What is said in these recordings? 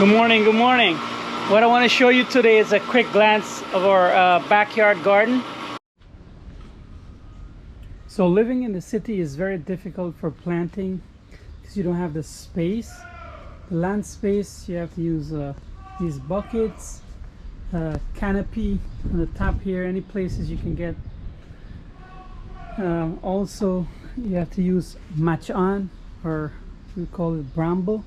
Good morning, good morning. What I want to show you today is a quick glance of our backyard garden. So living in the city is very difficult for planting because you don't have the space, the land space. You have to use these buckets, canopy on the top here, any places you can get. Also you have to use match on, or we call it bramble,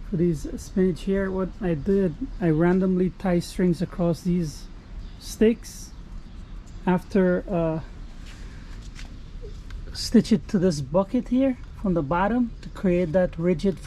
for these spinach here. What I did, I randomly tie strings across these sticks. After stitch it to this bucket here from the bottom to create that rigid.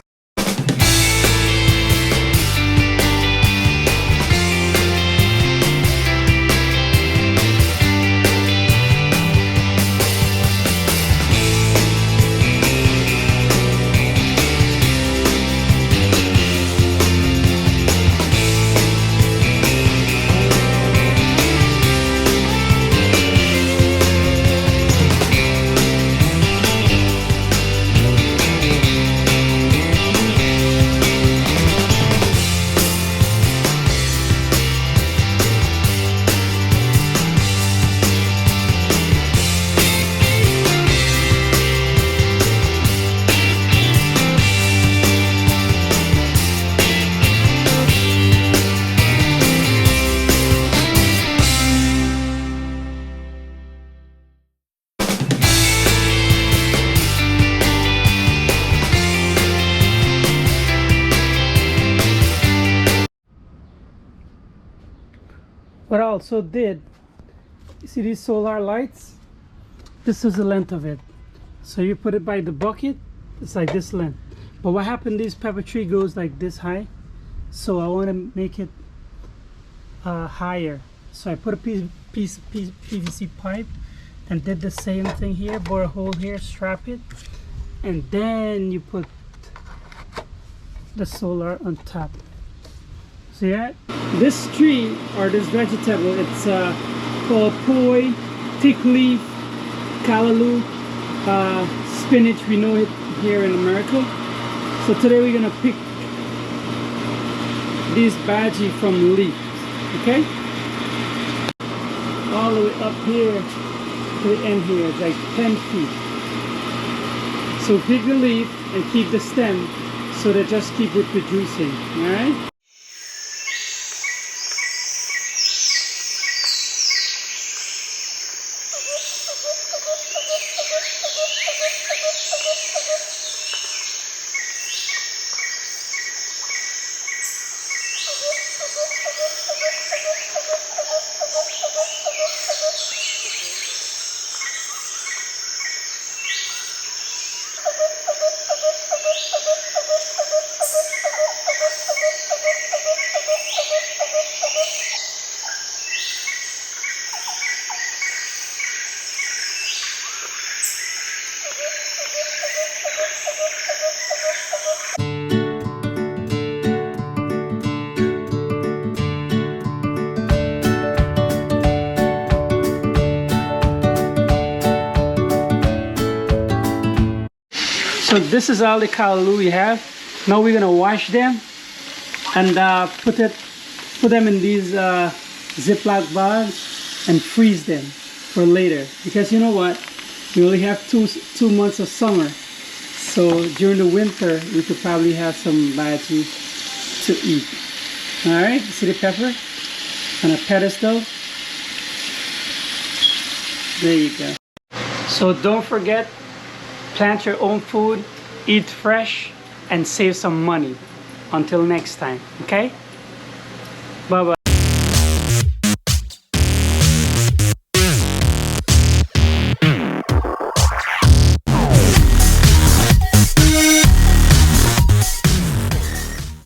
What I also did, you see these solar lights? This is the length of it. So you put it by the bucket, it's like this length. But what happened, this pepper tree goes like this high. So I want to make it higher. So I put a piece of PVC pipe and did the same thing here, bore a hole here, strap it, and then you put the solar on top. See that? This tree, or this vegetable, it's called poi, thick leaf, callaloo, spinach. We know it here in America. So today we're gonna pick these bhaji from leaves, okay? All the way up here to the end here, it's like 10 feet. So pick the leaf and keep the stem so they just keep reproducing, all right? So this is all the callaloo we have. Now we're gonna wash them and put them in these Ziploc bags and freeze them for later. Because you know what? We only have two months of summer. So during the winter, we could probably have some bhaji to eat. All right, see the pepper on a pedestal? There you go. So don't forget, plant your own food, eat fresh, and save some money. Until next time, okay? Bye-bye.